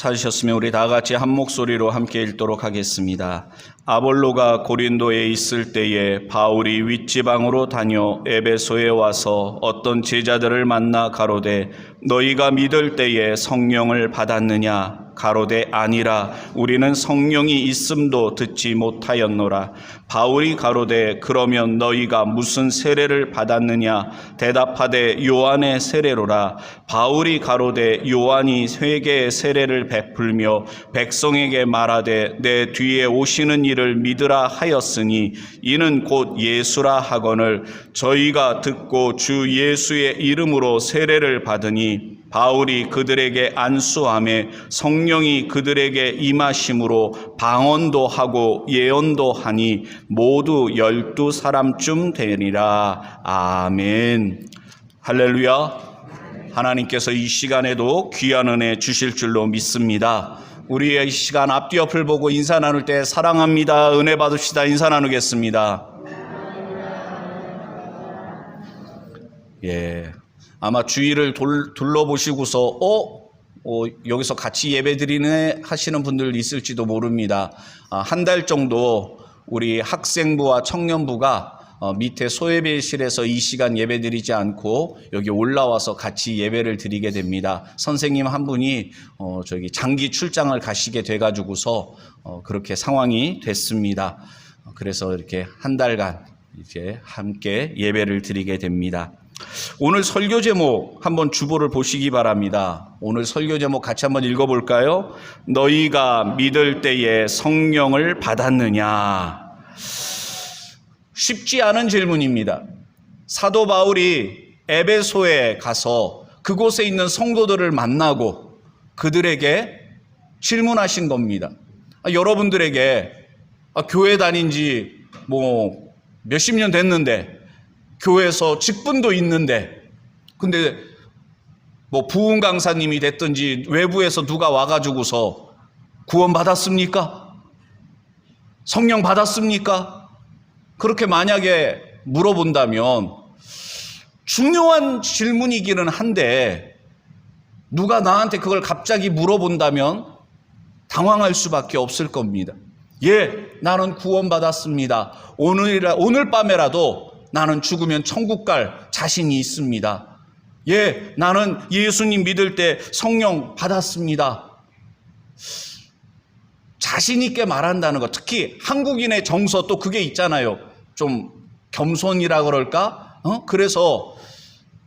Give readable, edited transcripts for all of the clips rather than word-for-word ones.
찾으셨으면 우리 다 같이 한 목소리로 함께 읽도록 하겠습니다. 아볼로가 고린도에 있을 때에 바울이 윗지방으로 다녀 에베소에 와서 어떤 제자들을 만나 가로되 너희가 믿을 때에 성령을 받았느냐? 가로되 아니라 우리는 성령이 있음도 듣지 못하였노라. 바울이 가로되 그러면 너희가 무슨 세례를 받았느냐? 대답하되 요한의 세례로라. 바울이 가로되 요한이 회개의 세례를 베풀며 백성에게 말하되 내 뒤에 오시는 이를 믿으라 하였으니 이는 곧 예수라 하거늘 저희가 듣고 주 예수의 이름으로 세례를 받으니 바울이 그들에게 안수하며 성령이 그들에게 임하심으로 방언도 하고 예언도 하니 모두 12사람쯤 되니라. 아멘. 할렐루야. 하나님께서 이 시간에도 귀한 은혜 주실 줄로 믿습니다. 우리의 이 시간 앞뒤 옆을 보고 인사 나눌 때 사랑합니다, 은혜 받읍시다 인사 나누겠습니다. 아마 주위를 둘러보시고서 여기서 같이 예배 드리네 하시는 분들 있을지도 모릅니다. 한 달 정도 우리 학생부와 청년부가 밑에 소예배실에서 이 시간 예배 드리지 않고 여기 올라와서 같이 예배를 드리게 됩니다. 선생님 한 분이 저기 장기 출장을 가시게 돼가지고서 그렇게 상황이 됐습니다. 그래서 이렇게 한 달간 이제 함께 예배를 드리게 됩니다. 오늘 설교 제목 한번 주보를 보시기 바랍니다. 오늘 설교 제목 같이 한번 읽어볼까요? 너희가 믿을 때에 성령을 받았느냐? 쉽지 않은 질문입니다. 사도 바울이 에베소에 가서 그곳에 있는 성도들을 만나고 그들에게 질문하신 겁니다. 여러분들에게 교회 다닌 지 몇십 년 됐는데 교회에서 직분도 있는데 근데 부흥 강사님이 됐든지 외부에서 누가 와가지고서 구원 받았습니까? 성령 받았습니까? 그렇게 만약에 물어본다면 중요한 질문이기는 한데 누가 나한테 그걸 갑자기 물어본다면 당황할 수밖에 없을 겁니다. 나는 구원 받았습니다. 오늘 밤에라도 나는 죽으면 천국 갈 자신이 있습니다. 나는 예수님 믿을 때 성령 받았습니다. 자신 있게 말한다는 것, 특히 한국인의 정서 또 그게 있잖아요. 좀 겸손이라 그럴까? 그래서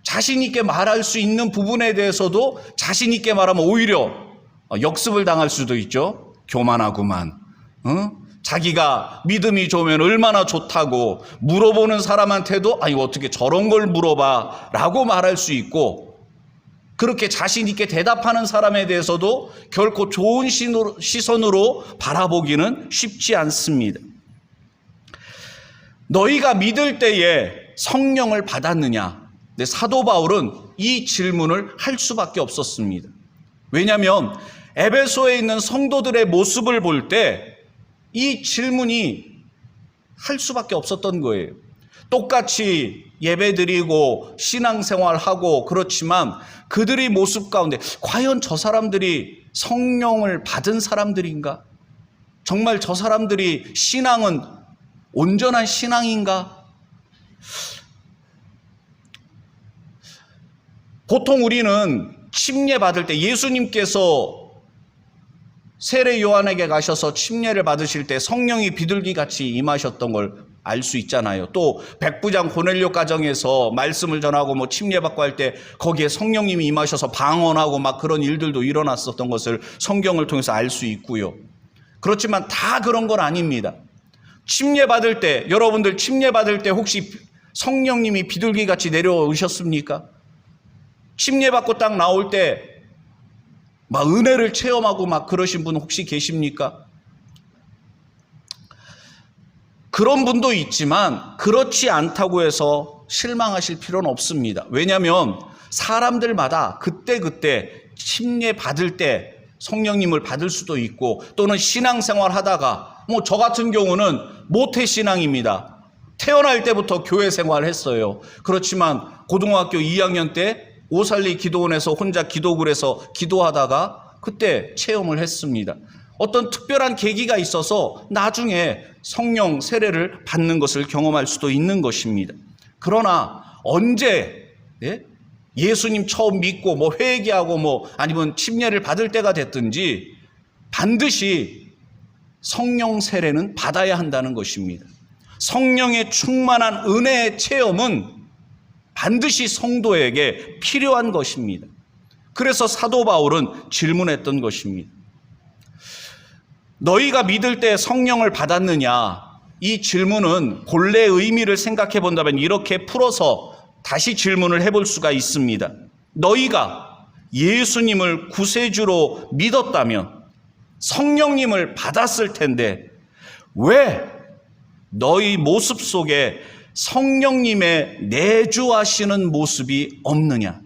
자신 있게 말할 수 있는 부분에 대해서도 자신 있게 말하면 오히려 역습을 당할 수도 있죠. 교만하구만. 자기가 믿음이 좋으면 얼마나 좋다고 물어보는 사람한테도 어떻게 저런 걸 물어봐 라고 말할 수 있고, 그렇게 자신 있게 대답하는 사람에 대해서도 결코 좋은 시선으로 바라보기는 쉽지 않습니다. 너희가 믿을 때에 성령을 받았느냐? 근데 사도 바울은 이 질문을 할 수밖에 없었습니다. 왜냐하면 에베소에 있는 성도들의 모습을 볼 때 이 질문이 할 수밖에 없었던 거예요. 똑같이 예배드리고 신앙생활하고 그렇지만 그들의 모습 가운데 과연 저 사람들이 성령을 받은 사람들인가? 정말 저 사람들이 신앙은 온전한 신앙인가? 보통 우리는 침례 받을 때 예수님께서 세례 요한에게 가셔서 침례를 받으실 때 성령이 비둘기같이 임하셨던 걸 알 수 있잖아요. 또 백부장 고넬료 가정에서 말씀을 전하고 침례 받고 할 때 거기에 성령님이 임하셔서 방언하고 그런 일들도 일어났었던 것을 성경을 통해서 알 수 있고요. 그렇지만 다 그런 건 아닙니다. 침례 받을 때, 여러분들 침례 받을 때 혹시 성령님이 비둘기같이 내려오셨습니까? 침례 받고 딱 나올 때 은혜를 체험하고 그러신 분 혹시 계십니까? 그런 분도 있지만 그렇지 않다고 해서 실망하실 필요는 없습니다. 왜냐하면 사람들마다 그때 침례 받을 때 성령님을 받을 수도 있고, 또는 신앙생활 하다가 저 같은 경우는 모태신앙입니다. 태어날 때부터 교회 생활했어요. 그렇지만 고등학교 2학년 때 오살리 기도원에서 혼자 기도굴에서 기도하다가 그때 체험을 했습니다. 어떤 특별한 계기가 있어서 나중에 성령 세례를 받는 것을 경험할 수도 있는 것입니다. 그러나 언제 예수님 처음 믿고 회개하고 아니면 침례를 받을 때가 됐든지 반드시 성령 세례는 받아야 한다는 것입니다. 성령의 충만한 은혜의 체험은 반드시 성도에게 필요한 것입니다. 그래서 사도 바울은 질문했던 것입니다. 너희가 믿을 때 성령을 받았느냐? 이 질문은 본래의 의미를 생각해 본다면 이렇게 풀어서 다시 질문을 해볼 수가 있습니다. 너희가 예수님을 구세주로 믿었다면 성령님을 받았을 텐데 왜 너희 모습 속에 성령님의 내주하시는 모습이 없느냐?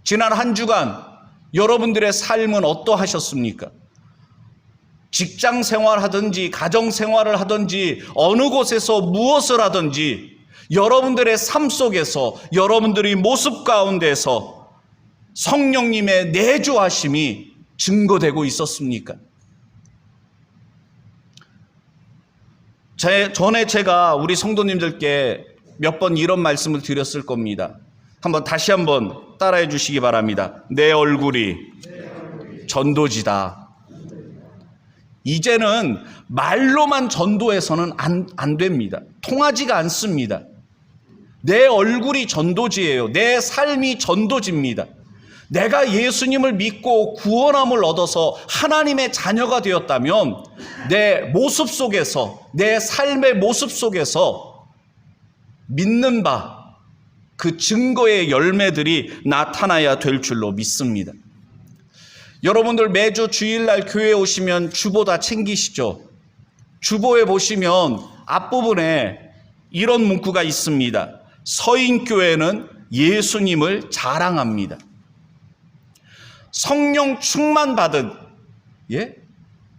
지난 한 주간 여러분들의 삶은 어떠하셨습니까? 직장 생활하든지 가정 생활을 하든지 어느 곳에서 무엇을 하든지 여러분들의 삶 속에서 여러분들의 모습 가운데서 성령님의 내주하심이 증거되고 있었습니까? 전에 제가 우리 성도님들께 몇 번 이런 말씀을 드렸을 겁니다. 다시 한번 따라해 주시기 바랍니다. 내 얼굴이 전도지다. 이제는 말로만 전도해서는 안 됩니다. 통하지가 않습니다. 내 얼굴이 전도지예요. 내 삶이 전도지입니다. 내가 예수님을 믿고 구원함을 얻어서 하나님의 자녀가 되었다면 내 모습 속에서, 내 삶의 모습 속에서 믿는 바, 그 증거의 열매들이 나타나야 될 줄로 믿습니다. 여러분들 매주 주일날 교회에 오시면 주보 다 챙기시죠? 주보에 보시면 앞부분에 이런 문구가 있습니다. 서인교회는 예수님을 자랑합니다. 성령 충만 받은,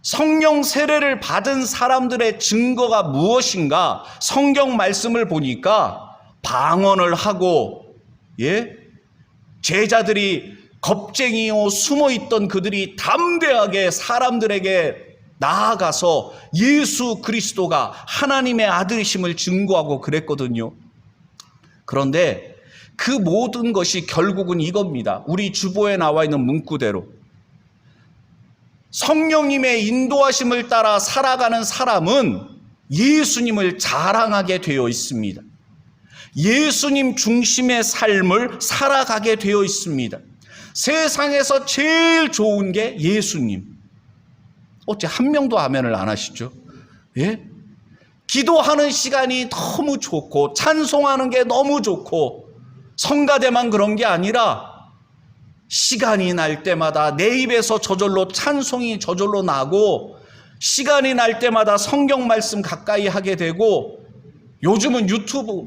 성령 세례를 받은 사람들의 증거가 무엇인가? 성경 말씀을 보니까 방언을 하고, 제자들이 겁쟁이요 숨어있던 그들이 담대하게 사람들에게 나아가서 예수 그리스도가 하나님의 아들이심을 증거하고 그랬거든요. 그런데 그 모든 것이 결국은 이겁니다. 우리 주보에 나와 있는 문구대로 성령님의 인도하심을 따라 살아가는 사람은 예수님을 자랑하게 되어 있습니다. 예수님 중심의 삶을 살아가게 되어 있습니다. 세상에서 제일 좋은 게 예수님. 어째 한 명도 아멘을 안 하시죠? 기도하는 시간이 너무 좋고 찬송하는 게 너무 좋고 성가대만 그런 게 아니라 시간이 날 때마다 내 입에서 저절로 찬송이 저절로 나고 시간이 날 때마다 성경 말씀 가까이 하게 되고 요즘은 유튜브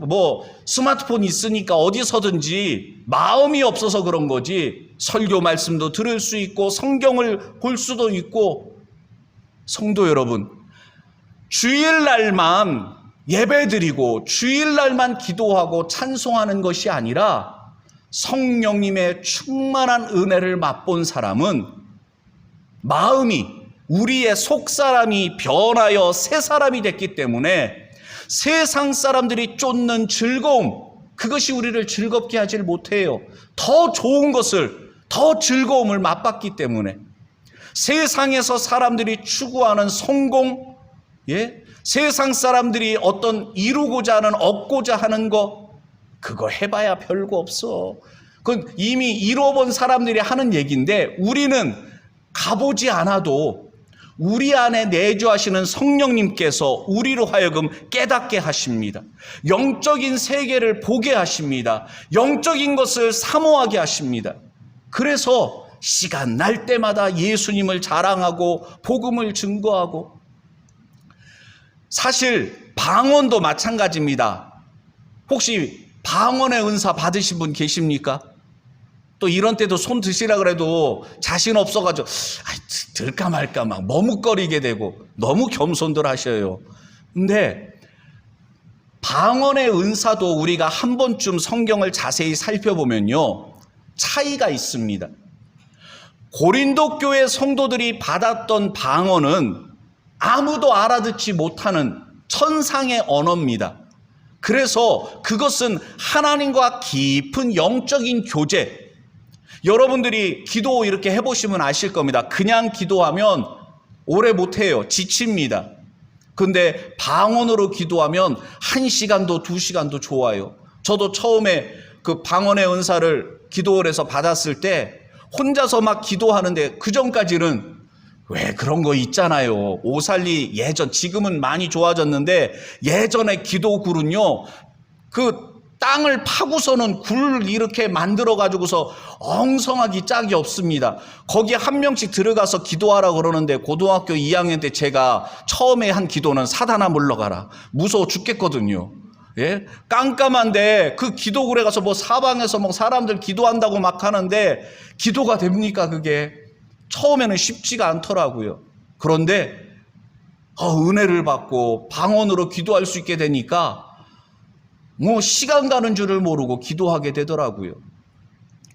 스마트폰 있으니까 어디서든지 마음이 없어서 그런 거지 설교 말씀도 들을 수 있고 성경을 볼 수도 있고 성도 여러분 주일날만 예배드리고 주일날만 기도하고 찬송하는 것이 아니라 성령님의 충만한 은혜를 맛본 사람은 마음이 우리의 속사람이 변하여 새 사람이 됐기 때문에 세상 사람들이 쫓는 즐거움 그것이 우리를 즐겁게 하질 못해요. 더 좋은 것을 더 즐거움을 맛봤기 때문에 세상에서 사람들이 추구하는 성공 세상 사람들이 어떤 이루고자 하는 얻고자 하는 거 그거 해봐야 별거 없어. 그건 이미 이루어본 사람들이 하는 얘기인데 우리는 가보지 않아도 우리 안에 내주하시는 성령님께서 우리로 하여금 깨닫게 하십니다. 영적인 세계를 보게 하십니다. 영적인 것을 사모하게 하십니다. 그래서 시간 날 때마다 예수님을 자랑하고 복음을 증거하고 사실 방언도 마찬가지입니다. 혹시 방언의 은사 받으신 분 계십니까? 또 이런 때도 손 드시라 그래도 자신 없어가지고 들까 말까 막 머뭇거리게 되고 너무 겸손들 하셔요. 근데 방언의 은사도 우리가 한 번쯤 성경을 자세히 살펴보면요 차이가 있습니다. 고린도 교회 성도들이 받았던 방언은 아무도 알아듣지 못하는 천상의 언어입니다. 그래서 그것은 하나님과 깊은 영적인 교제. 여러분들이 기도 이렇게 해보시면 아실 겁니다. 그냥 기도하면 오래 못해요. 지칩니다. 근데 방언으로 기도하면 1시간도 2시간도 좋아요. 저도 처음에 그 방언의 은사를 기도를 해서 받았을 때 혼자서 막 기도하는데, 그 전까지는 왜 그런 거 있잖아요. 오살리 예전, 지금은 많이 좋아졌는데 예전에 기도굴은요, 그 땅을 파고서는 굴 이렇게 만들어 가지고서 엉성하기 짝이 없습니다. 거기 한 명씩 들어가서 기도하라 그러는데, 고등학교 2학년 때 제가 처음에 한 기도는 사단아 물러가라. 무서워 죽겠거든요. 예? 깜깜한데 그 기도굴에 가서 뭐 사방에서 뭐 사람들 기도한다고 막 하는데 기도가 됩니까? 그게 처음에는 쉽지가 않더라고요. 그런데 은혜를 받고 방언으로 기도할 수 있게 되니까 뭐 시간 가는 줄을 모르고 기도하게 되더라고요.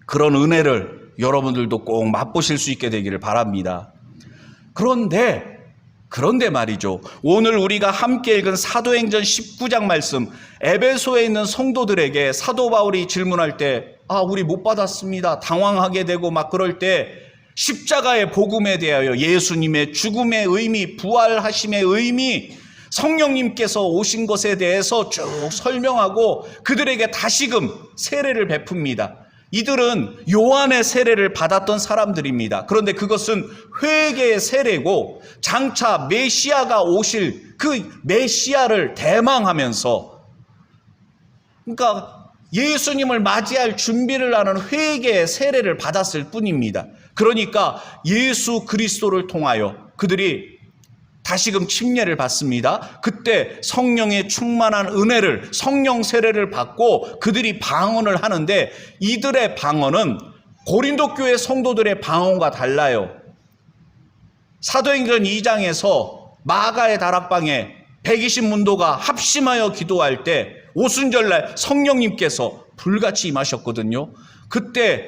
그런 은혜를 여러분들도 꼭 맛보실 수 있게 되기를 바랍니다. 그런데 말이죠. 오늘 우리가 함께 읽은 사도행전 19장 말씀, 에베소에 있는 성도들에게 사도 바울이 질문할 때, 우리 못 받았습니다. 당황하게 되고 막 그럴 때 십자가의 복음에 대하여 예수님의 죽음의 의미, 부활하심의 의미, 성령님께서 오신 것에 대해서 쭉 설명하고 그들에게 다시금 세례를 베풉니다. 이들은 요한의 세례를 받았던 사람들입니다. 그런데 그것은 회개의 세례고, 장차 메시아가 오실 그 메시아를 대망하면서, 그러니까 예수님을 맞이할 준비를 하는 회개의 세례를 받았을 뿐입니다. 그러니까 예수 그리스도를 통하여 그들이 다시금 침례를 받습니다. 그때 성령의 충만한 은혜를, 성령 세례를 받고 그들이 방언을 하는데, 이들의 방언은 고린도 교회 성도들의 방언과 달라요. 사도행전 2장에서 마가의 다락방에 120문도가 합심하여 기도할 때 오순절날 성령님께서 불같이 임하셨거든요. 그때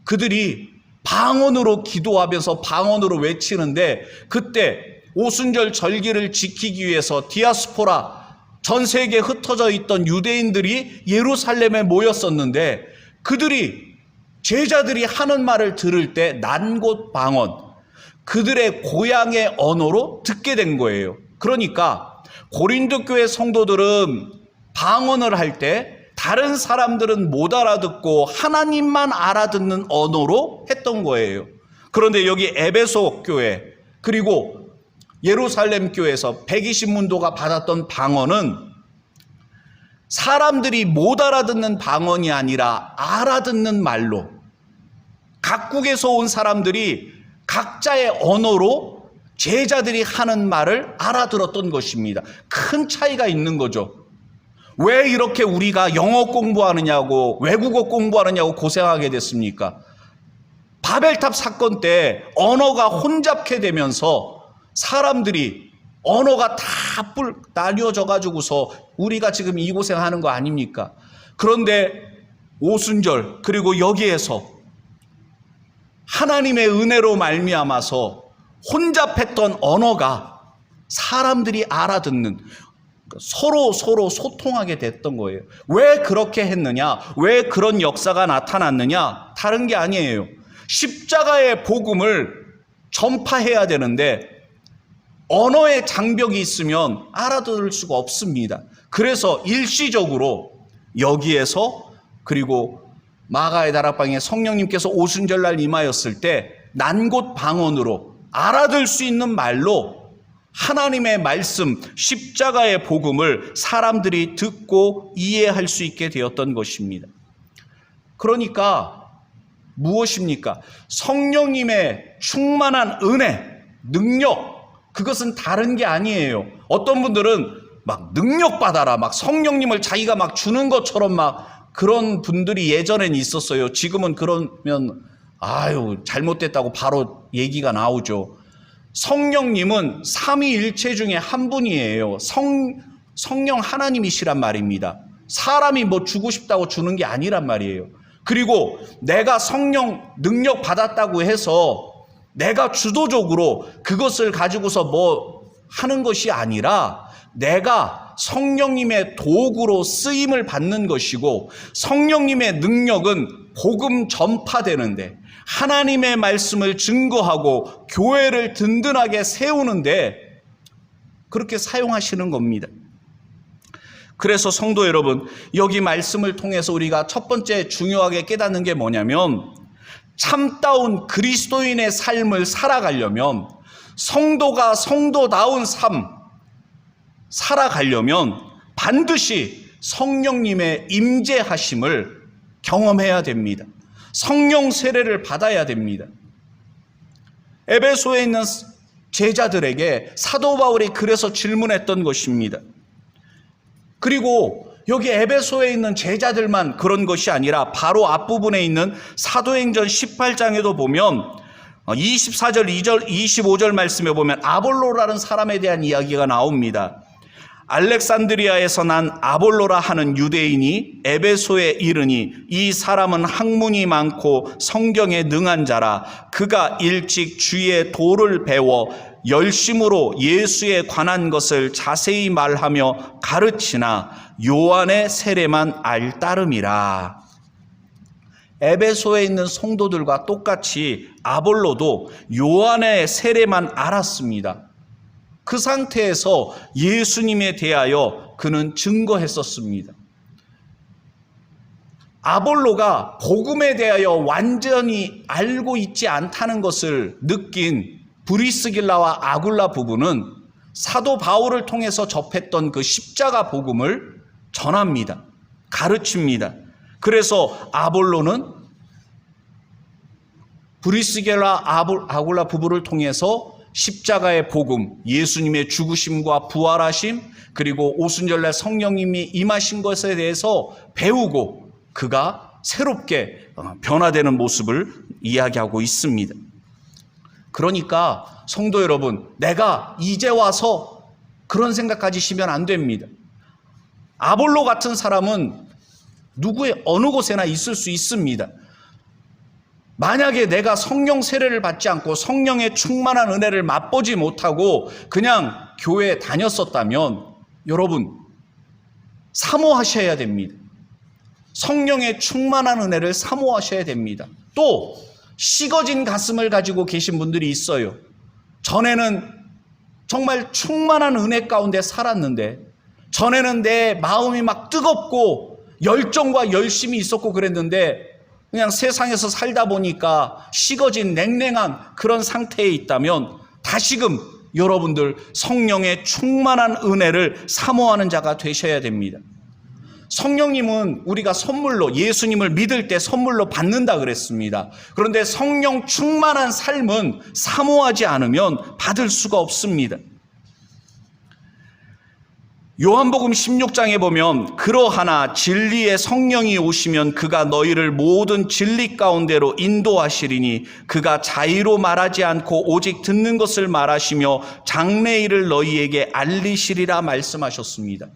그들이 방언으로 기도하면서 방언으로 외치는데, 그때 오순절 절기를 지키기 위해서 디아스포라, 전 세계에 흩어져 있던 유대인들이 예루살렘에 모였었는데, 그들이, 제자들이 하는 말을 들을 때 난곳 방언, 그들의 고향의 언어로 듣게 된 거예요. 그러니까 고린도 교회 성도들은 방언을 할 때 다른 사람들은 못 알아듣고 하나님만 알아듣는 언어로 했던 거예요. 그런데 여기 에베소 교회, 그리고 예루살렘 교회에서 120문도가 받았던 방언은 사람들이 못 알아듣는 방언이 아니라 알아듣는 말로, 각국에서 온 사람들이 각자의 언어로 제자들이 하는 말을 알아들었던 것입니다. 큰 차이가 있는 거죠. 왜 이렇게 우리가 영어 공부하느냐고, 외국어 공부하느냐고 고생하게 됐습니까? 바벨탑 사건 때 언어가 혼잡게 되면서 사람들이 언어가 다 나뉘어져 가지고서 우리가 지금 이 고생하는 거 아닙니까? 그런데 오순절, 그리고 여기에서 하나님의 은혜로 말미암아서 혼잡했던 언어가 사람들이 알아듣는, 서로 소통하게 됐던 거예요. 왜 그렇게 했느냐? 왜 그런 역사가 나타났느냐? 다른 게 아니에요. 십자가의 복음을 전파해야 되는데 언어의 장벽이 있으면 알아들을 수가 없습니다. 그래서 일시적으로 여기에서, 그리고 마가의 다락방에 성령님께서 오순절날 임하였을 때 난곳 방언으로 알아들 수 있는 말로 하나님의 말씀, 십자가의 복음을 사람들이 듣고 이해할 수 있게 되었던 것입니다. 그러니까 무엇입니까? 성령님의 충만한 은혜, 능력, 그것은 다른 게 아니에요. 어떤 분들은 막 능력 받아라, 막 성령님을 자기가 막 주는 것처럼 막 그런 분들이 예전엔 있었어요. 지금은 그러면 잘못됐다고 바로 얘기가 나오죠. 성령님은 삼위일체 중에 한 분이에요. 성령 하나님이시란 말입니다. 사람이 뭐 주고 싶다고 주는 게 아니란 말이에요. 그리고 내가 성령 능력 받았다고 해서 내가 주도적으로 그것을 가지고서 뭐 하는 것이 아니라 내가 성령님의 도구로 쓰임을 받는 것이고, 성령님의 능력은 복음 전파되는데, 하나님의 말씀을 증거하고 교회를 든든하게 세우는데 그렇게 사용하시는 겁니다. 그래서 성도 여러분, 여기 말씀을 통해서 우리가 첫 번째 중요하게 깨닫는 게 뭐냐면, 참다운 그리스도인의 삶을 살아가려면, 성도가 성도다운 삶 살아가려면 반드시 성령님의 임재하심을 경험해야 됩니다. 성령 세례를 받아야 됩니다. 에베소에 있는 제자들에게 사도 바울이 그래서 질문했던 것입니다. 그리고 여기 에베소에 있는 제자들만 그런 것이 아니라 바로 앞부분에 있는 사도행전 18장에도 보면 24절, 2절, 25절 말씀에 보면 아볼로라는 사람에 대한 이야기가 나옵니다. 알렉산드리아에서 난 아볼로라 하는 유대인이 에베소에 이르니 이 사람은 학문이 많고 성경에 능한 자라. 그가 일찍 주의 도를 배워 열심으로 예수에 관한 것을 자세히 말하며 가르치나 요한의 세례만 알 따름이라. 에베소에 있는 성도들과 똑같이 아볼로도 요한의 세례만 알았습니다. 그 상태에서 예수님에 대하여 그는 증거했었습니다. 아볼로가 복음에 대하여 완전히 알고 있지 않다는 것을 느낀 브리스길라와 아굴라 부부는 사도 바울을 통해서 접했던 그 십자가 복음을 전합니다. 가르칩니다. 그래서 아볼로는 브리스길라 아굴라 부부를 통해서 십자가의 복음, 예수님의 죽으심과 부활하심, 그리고 오순절날 성령님이 임하신 것에 대해서 배우고 그가 새롭게 변화되는 모습을 이야기하고 있습니다. 그러니까 성도 여러분, 내가 이제 와서 그런 생각 가지시면 안 됩니다. 아볼로 같은 사람은 누구의 어느 곳에나 있을 수 있습니다. 만약에 내가 성령 세례를 받지 않고 성령의 충만한 은혜를 맛보지 못하고 그냥 교회에 다녔었다면 여러분 사모하셔야 됩니다. 성령의 충만한 은혜를 사모하셔야 됩니다. 또 식어진 가슴을 가지고 계신 분들이 있어요. 전에는 정말 충만한 은혜 가운데 살았는데, 전에는 내 마음이 막 뜨겁고 열정과 열심이 있었고 그랬는데 그냥 세상에서 살다 보니까 식어진 냉랭한 그런 상태에 있다면 다시금 여러분들 성령의 충만한 은혜를 사모하는 자가 되셔야 됩니다. 성령님은 우리가 선물로, 예수님을 믿을 때 선물로 받는다 그랬습니다. 그런데 성령 충만한 삶은 사모하지 않으면 받을 수가 없습니다. 요한복음 16장에 보면 그러하나 진리의 성령이 오시면 그가 너희를 모든 진리 가운데로 인도하시리니 그가 자의로 말하지 않고 오직 듣는 것을 말하시며 장래일을 너희에게 알리시리라 말씀하셨습니다.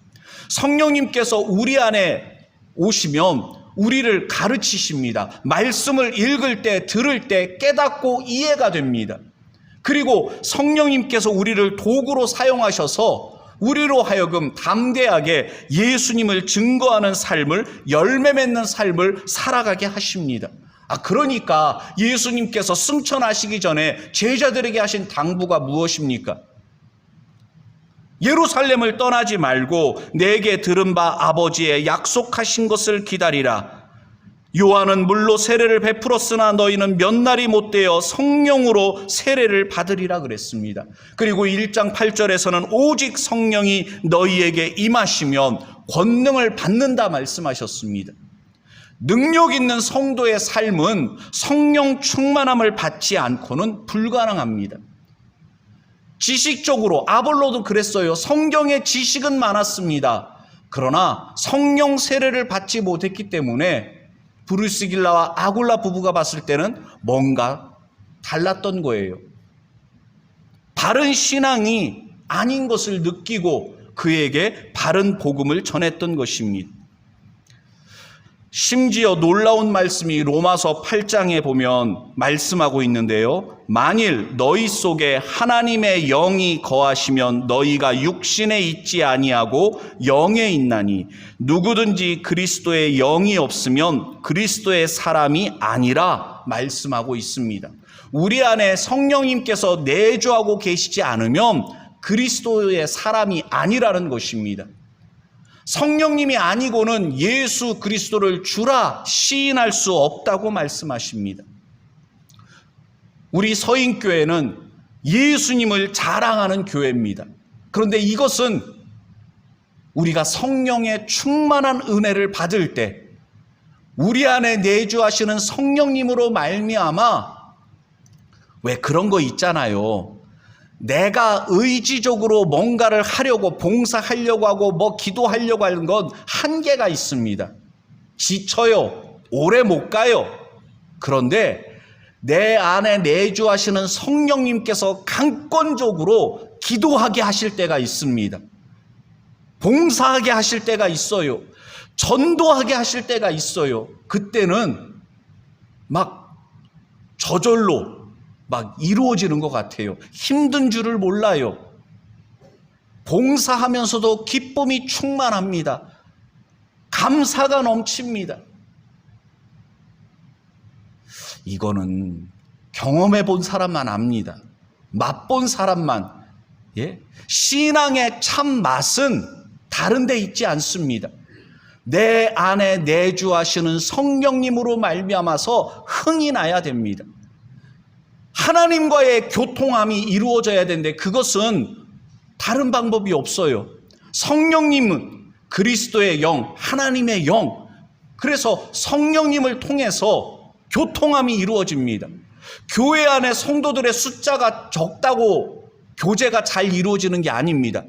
성령님께서 우리 안에 오시면 우리를 가르치십니다. 말씀을 읽을 때, 들을 때 깨닫고 이해가 됩니다. 그리고 성령님께서 우리를 도구로 사용하셔서 우리로 하여금 담대하게 예수님을 증거하는 삶을, 열매 맺는 삶을 살아가게 하십니다. 그러니까 예수님께서 승천하시기 전에 제자들에게 하신 당부가 무엇입니까? 예루살렘을 떠나지 말고 내게 들은 바 아버지의 약속하신 것을 기다리라. 요한은 물로 세례를 베풀었으나 너희는 몇 날이 못되어 성령으로 세례를 받으리라 그랬습니다. 그리고 1장 8절에서는 오직 성령이 너희에게 임하시면 권능을 받는다 말씀하셨습니다. 능력 있는 성도의 삶은 성령 충만함을 받지 않고는 불가능합니다. 지식적으로 아볼로도 그랬어요. 성경의 지식은 많았습니다. 그러나 성령 세례를 받지 못했기 때문에 브루스길라와 아굴라 부부가 봤을 때는 뭔가 달랐던 거예요. 바른 신앙이 아닌 것을 느끼고 그에게 바른 복음을 전했던 것입니다. 심지어 놀라운 말씀이 로마서 8장에 보면 말씀하고 있는데요. 만일 너희 속에 하나님의 영이 거하시면 너희가 육신에 있지 아니하고 영에 있나니 누구든지 그리스도의 영이 없으면 그리스도의 사람이 아니라 말씀하고 있습니다. 우리 안에 성령님께서 내주하고 계시지 않으면 그리스도의 사람이 아니라는 것입니다. 성령님이 아니고는 예수 그리스도를 주라 시인할 수 없다고 말씀하십니다. 우리 서인교회는 예수님을 자랑하는 교회입니다. 그런데 이것은 우리가 성령의 충만한 은혜를 받을 때 우리 안에 내주하시는 성령님으로 말미암아, 왜 그런 거 있잖아요. 내가 의지적으로 뭔가를 하려고, 봉사하려고 하고 뭐 기도하려고 하는 건 한계가 있습니다. 지쳐요. 오래 못 가요. 그런데 내 안에 내주하시는 성령님께서 강권적으로 기도하게 하실 때가 있습니다. 봉사하게 하실 때가 있어요. 전도하게 하실 때가 있어요. 그때는 막 저절로 막 이루어지는 것 같아요. 힘든 줄을 몰라요. 봉사하면서도 기쁨이 충만합니다. 감사가 넘칩니다. 이거는 경험해 본 사람만 압니다. 맛본 사람만. 신앙의 참 맛은 다른 데 있지 않습니다. 내 안에 내주하시는 성령님으로 말미암아서 흥이 나야 됩니다. 하나님과의 교통함이 이루어져야 되는데 그것은 다른 방법이 없어요. 성령님은 그리스도의 영, 하나님의 영. 그래서 성령님을 통해서 교통함이 이루어집니다. 교회 안에 성도들의 숫자가 적다고 교제가 잘 이루어지는 게 아닙니다.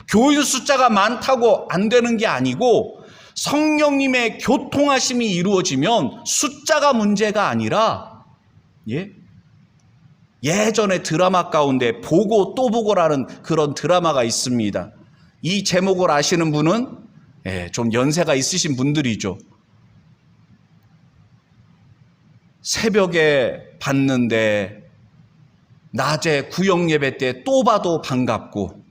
교인 숫자가 많다고 안 되는 게 아니고 성령님의 교통하심이 이루어지면 숫자가 문제가 아니라 예전에 드라마 가운데 보고 또 보고라는 그런 드라마가 있습니다. 이 제목을 아시는 분은 좀 연세가 있으신 분들이죠. 새벽에 봤는데 낮에 구역예배 때 또 봐도 반갑고,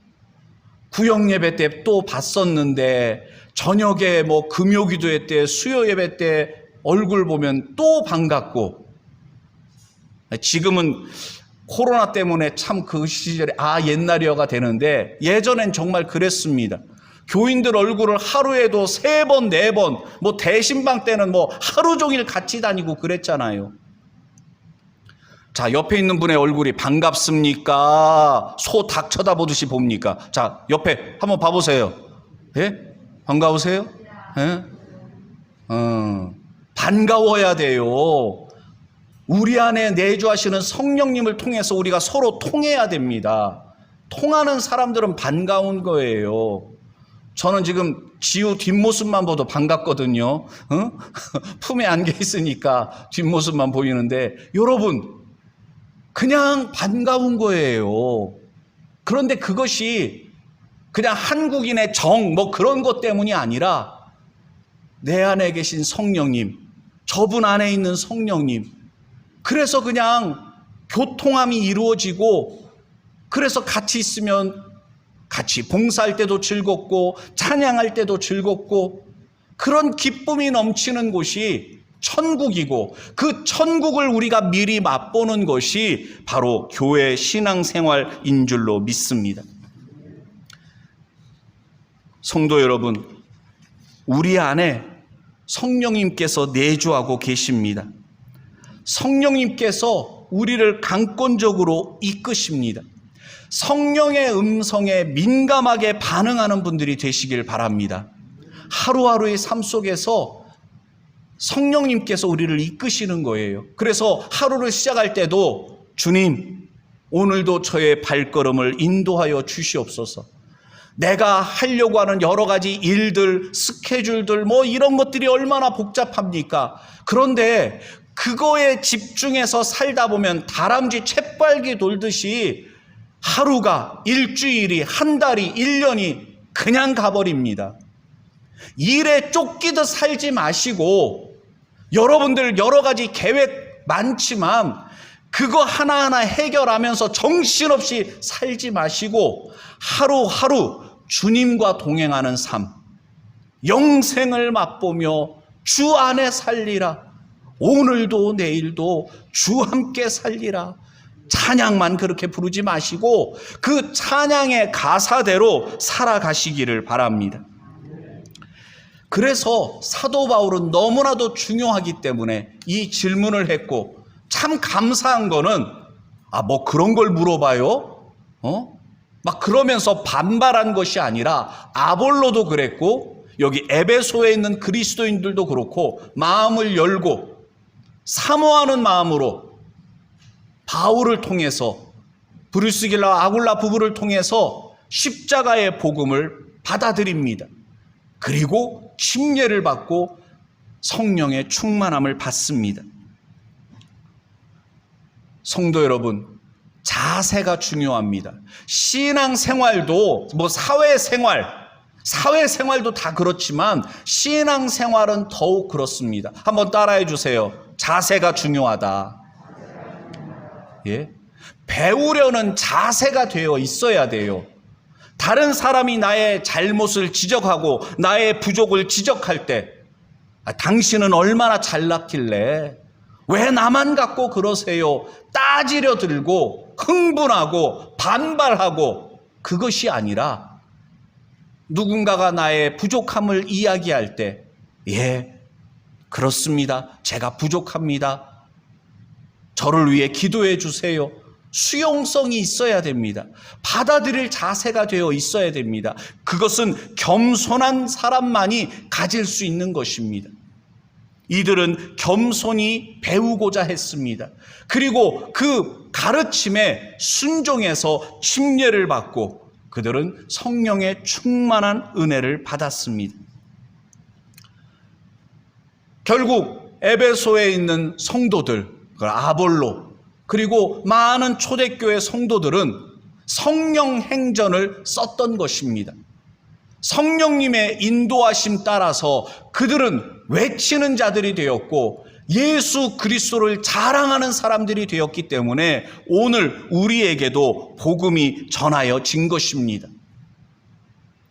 구역예배 때 또 봤었는데 저녁에 뭐 금요기도회 때 수요예배 때 얼굴 보면 또 반갑고, 지금은 코로나 때문에 참 그 시절에 옛날이어가 되는데 예전엔 정말 그랬습니다. 교인들 얼굴을 하루에도 3번, 4번, 뭐 대신방 때는 뭐 하루 종일 같이 다니고 그랬잖아요. 자, 옆에 있는 분의 얼굴이 반갑습니까? 소 닭 쳐다보듯이 봅니까? 자, 옆에 한번 봐보세요. 반가우세요? 반가워야 돼요. 우리 안에 내주하시는 성령님을 통해서 우리가 서로 통해야 됩니다. 통하는 사람들은 반가운 거예요. 저는 지금 지우 뒷모습만 봐도 반갑거든요. 품에 안겨 있으니까 뒷모습만 보이는데 여러분 그냥 반가운 거예요. 그런데 그것이 그냥 한국인의 정 뭐 그런 것 때문이 아니라 내 안에 계신 성령님, 저분 안에 있는 성령님, 그래서 그냥 교통함이 이루어지고, 그래서 같이 있으면 같이 봉사할 때도 즐겁고 찬양할 때도 즐겁고, 그런 기쁨이 넘치는 곳이 천국이고, 그 천국을 우리가 미리 맛보는 것이 바로 교회 신앙생활인 줄로 믿습니다. 성도 여러분, 우리 안에 성령님께서 내주하고 계십니다. 성령님께서 우리를 강권적으로 이끄십니다. 성령의 음성에 민감하게 반응하는 분들이 되시길 바랍니다. 하루하루의 삶 속에서 성령님께서 우리를 이끄시는 거예요. 그래서 하루를 시작할 때도 주님, 오늘도 저의 발걸음을 인도하여 주시옵소서. 내가 하려고 하는 여러 가지 일들, 스케줄들 뭐 이런 것들이 얼마나 복잡합니까? 그런데 그거에 집중해서 살다 보면 다람쥐 쳇발기 돌듯이 하루가, 일주일이, 한 달이, 1년이 그냥 가버립니다. 일에 쫓기듯 살지 마시고 여러분들 여러 가지 계획 많지만 그거 하나하나 해결하면서 정신없이 살지 마시고 하루하루 주님과 동행하는 삶, 영생을 맛보며 주 안에 살리라. 오늘도 내일도 주 함께 살리라. 찬양만 그렇게 부르지 마시고 그 찬양의 가사대로 살아가시기를 바랍니다. 그래서 사도 바울은 너무나도 중요하기 때문에 이 질문을 했고, 참 감사한 거는 뭐 그런 걸 물어봐요? 막 그러면서 반발한 것이 아니라 아볼로도 그랬고 여기 에베소에 있는 그리스도인들도 그렇고 마음을 열고 사모하는 마음으로 바울을 통해서, 브리스길라와 아굴라 부부를 통해서 십자가의 복음을 받아들입니다. 그리고 침례를 받고 성령의 충만함을 받습니다. 성도 여러분, 자세가 중요합니다. 신앙생활도 사회생활도 다 그렇지만 신앙생활은 더욱 그렇습니다. 한번 따라해 주세요. 자세가 중요하다. 예? 배우려는 자세가 되어 있어야 돼요. 다른 사람이 나의 잘못을 지적하고 나의 부족을 지적할 때 당신은 얼마나 잘났길래 왜 나만 갖고 그러세요? 따지려 들고 흥분하고 반발하고, 그것이 아니라 누군가가 나의 부족함을 이야기할 때, 예, 그렇습니다. 제가 부족합니다. 저를 위해 기도해 주세요. 수용성이 있어야 됩니다. 받아들일 자세가 되어 있어야 됩니다. 그것은 겸손한 사람만이 가질 수 있는 것입니다. 이들은 겸손히 배우고자 했습니다. 그리고 그 가르침에 순종해서 침례를 받고 그들은 성령의 충만한 은혜를 받았습니다. 결국 에베소에 있는 성도들, 아볼로, 그리고 많은 초대교회 성도들은 성령 행전을 썼던 것입니다. 성령님의 인도하심 따라서 그들은 외치는 자들이 되었고 예수 그리스도를 자랑하는 사람들이 되었기 때문에 오늘 우리에게도 복음이 전하여진 것입니다.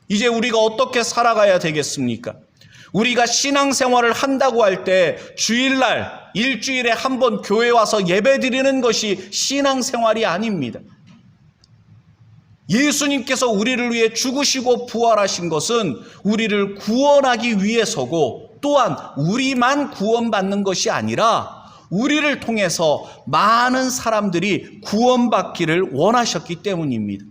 이제 우리가 어떻게 살아가야 되겠습니까? 우리가 신앙생활을 한다고 할 때 주일날, 일주일에 한 번 교회 와서 예배 드리는 것이 신앙생활이 아닙니다. 예수님께서 우리를 위해 죽으시고 부활하신 것은 우리를 구원하기 위해서고, 또한 우리만 구원받는 것이 아니라 우리를 통해서 많은 사람들이 구원받기를 원하셨기 때문입니다.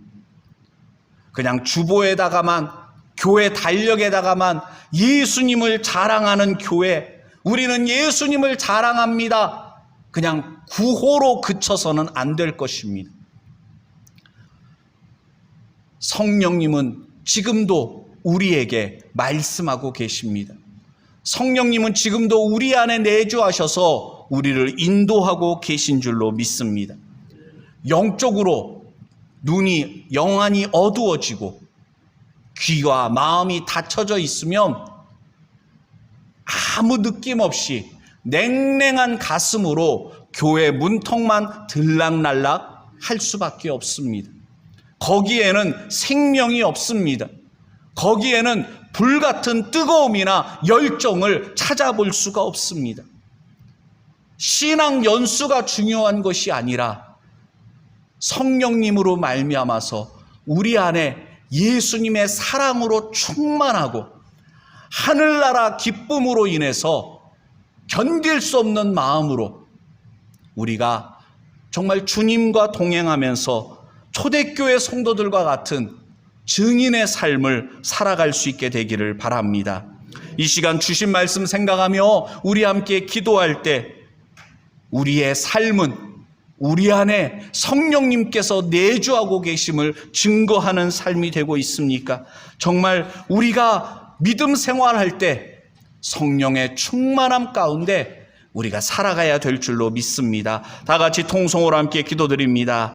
그냥 주보에다가만, 교회 달력에다가만 예수님을 자랑하는 교회, 우리는 예수님을 자랑합니다, 그냥 구호로 그쳐서는 안 될 것입니다. 성령님은 지금도 우리에게 말씀하고 계십니다. 성령님은 지금도 우리 안에 내주하셔서 우리를 인도하고 계신 줄로 믿습니다. 영적으로 눈이 영안이 어두워지고 귀와 마음이 닫혀져 있으면 아무 느낌 없이 냉랭한 가슴으로 교회 문턱만 들락날락 할 수밖에 없습니다. 거기에는 생명이 없습니다. 거기에는 불같은 뜨거움이나 열정을 찾아볼 수가 없습니다. 신앙 연수가 중요한 것이 아니라 성령님으로 말미암아서 우리 안에 예수님의 사랑으로 충만하고 하늘나라 기쁨으로 인해서 견딜 수 없는 마음으로 우리가 정말 주님과 동행하면서 초대교회 성도들과 같은 증인의 삶을 살아갈 수 있게 되기를 바랍니다. 이 시간 주신 말씀 생각하며 우리 함께 기도할 때 우리의 삶은 우리 안에 성령님께서 내주하고 계심을 증거하는 삶이 되고 있습니까? 정말 우리가 믿음 생활할 때 성령의 충만함 가운데 우리가 살아가야 될 줄로 믿습니다. 다 같이 통성으로 함께 기도드립니다.